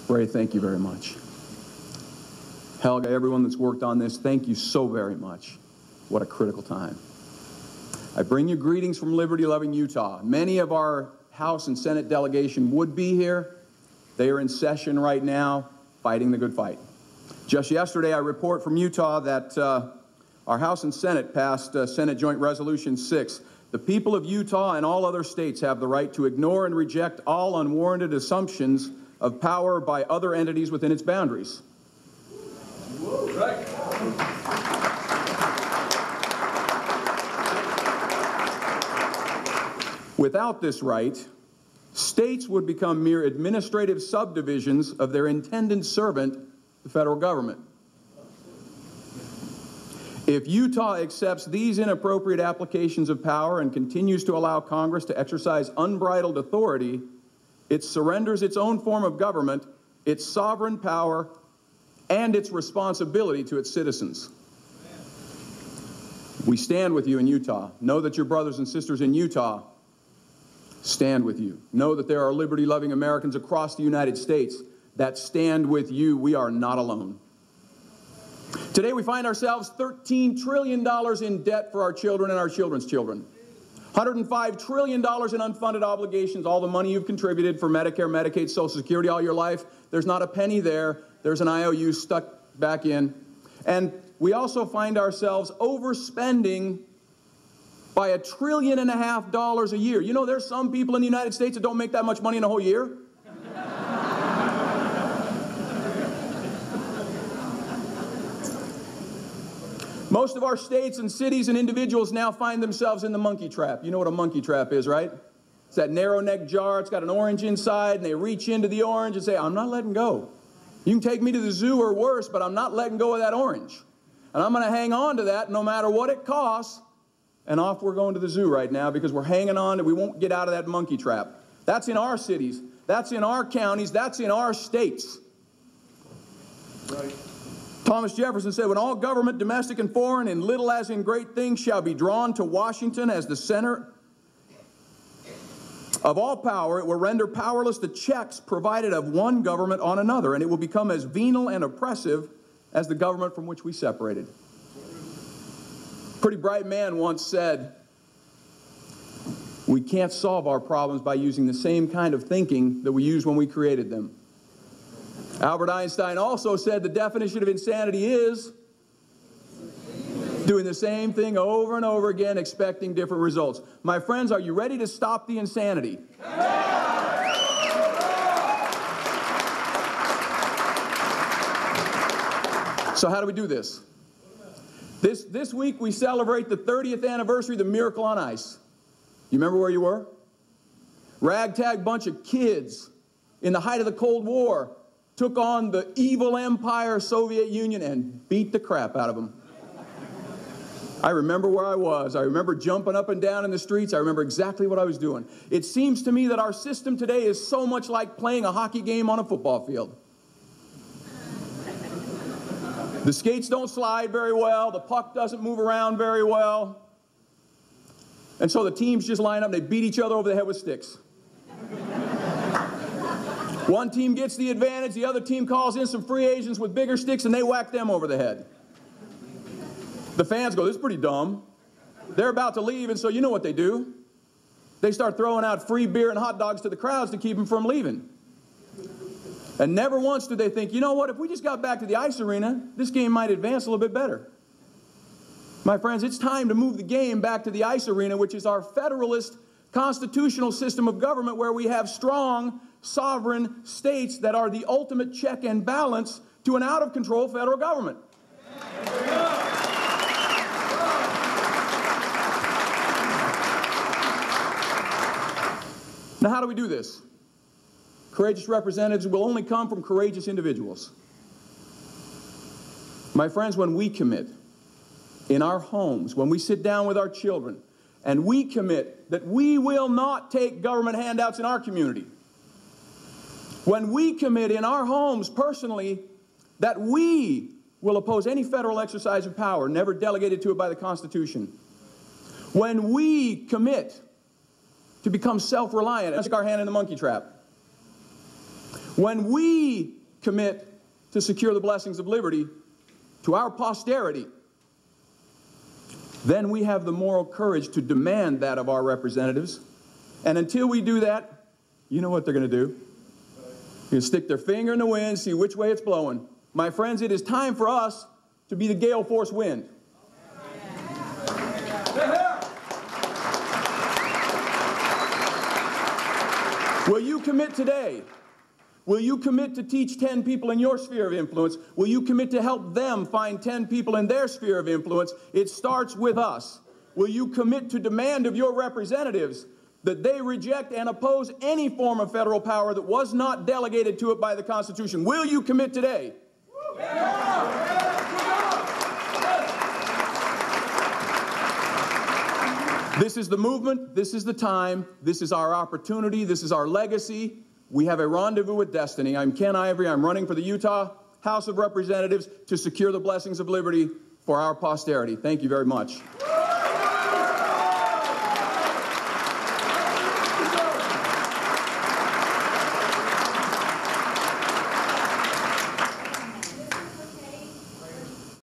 Ray, thank you very much. Helga, everyone that's worked on this, thank you so very much. What a critical time. I bring you greetings from liberty-loving Utah. Many of our House and Senate delegation would be here. They are in session right now, fighting the good fight. Just yesterday, I report from Utah that our House and Senate passed Senate Joint Resolution 6. The people of Utah and all other states have the right to ignore and reject all unwarranted assumptions of power by other entities within its boundaries. Without this right, states would become mere administrative subdivisions of their intended servant, the federal government. If Utah accepts these inappropriate applications of power and continues to allow Congress to exercise unbridled authority, it surrenders its own form of government, its sovereign power, and its responsibility to its citizens. We stand with you in Utah. Know that your brothers and sisters in Utah stand with you. Know that there are liberty-loving Americans across the United States that stand with you. We are not alone. Today we find ourselves $13 trillion in debt for our children and our children's children. $105 trillion in unfunded obligations, all the money you've contributed for Medicare, Medicaid, Social Security all your life. There's not a penny there. There's an IOU stuck back in. And we also find ourselves overspending by $1.5 trillion a year. You know, there's some people in the United States that don't make that much money in a whole year. Most of our states and cities and individuals now find themselves in the monkey trap. You know what a monkey trap is, right? It's that narrow-necked jar. It's got an orange inside, and they reach into the orange and say, I'm not letting go. You can take me to the zoo or worse, but I'm not letting go of that orange. And I'm going to hang on to that no matter what it costs. And off we're going to the zoo right now because we're hanging on and we won't get out of that monkey trap. That's in our cities. That's in our counties. That's in our states. Right. Thomas Jefferson said, when all government, domestic and foreign, in little as in great things, shall be drawn to Washington as the center of all power, it will render powerless the checks provided of one government on another, and it will become as venal and oppressive as the government from which we separated. A pretty bright man once said, we can't solve our problems by using the same kind of thinking that we used when we created them. Albert Einstein also said the definition of insanity is doing the same thing over and over again, expecting different results. My friends, are you ready to stop the insanity? So how do we do this? This week we celebrate the 30th anniversary of the Miracle on Ice. You remember where you were? Ragtag bunch of kids in the height of the Cold War took on the evil empire Soviet Union and beat the crap out of them. I remember where I was. I remember jumping up and down in the streets. I remember exactly what I was doing. It seems to me that our system today is so much like playing a hockey game on a football field. The skates don't slide very well. The puck doesn't move around very well. And so the teams just line up and they beat each other over the head with sticks. One team gets the advantage, the other team calls in some free agents with bigger sticks and they whack them over the head. The fans go, this is pretty dumb. They're about to leave, and so you know what they do. They start throwing out free beer and hot dogs to the crowds to keep them from leaving. And never once do they think, you know what, if we just got back to the ice arena, this game might advance a little bit better. My friends, it's time to move the game back to the ice arena, which is our federalist constitutional system of government where we have strong, sovereign states that are the ultimate check and balance to an out-of-control federal government. Now, how do we do this? Courageous representatives will only come from courageous individuals. My friends, when we commit in our homes, when we sit down with our children, and we commit that we will not take government handouts in our community, when we commit in our homes personally that we will oppose any federal exercise of power never delegated to it by the Constitution, when we commit to become self-reliant and stick our hand in the monkey trap, When we commit to secure the blessings of liberty to our posterity, then we have the moral courage to demand that of our representatives. And until we do that, you know what they're going to do? They're going to stick their finger in the wind, see which way it's blowing. My friends, it is time for us to be the gale force wind. Will you commit today? Will you commit to teach 10 people in your sphere of influence? Will you commit to help them find 10 people in their sphere of influence? It starts with us. Will you commit to demand of your representatives that they reject and oppose any form of federal power that was not delegated to it by the Constitution? Will you commit today? This is the movement, this is the time, this is our opportunity, this is our legacy. We have a rendezvous with destiny. I'm Ken Ivory. I'm running for the Utah House of Representatives to secure the blessings of liberty for our posterity. Thank you very much.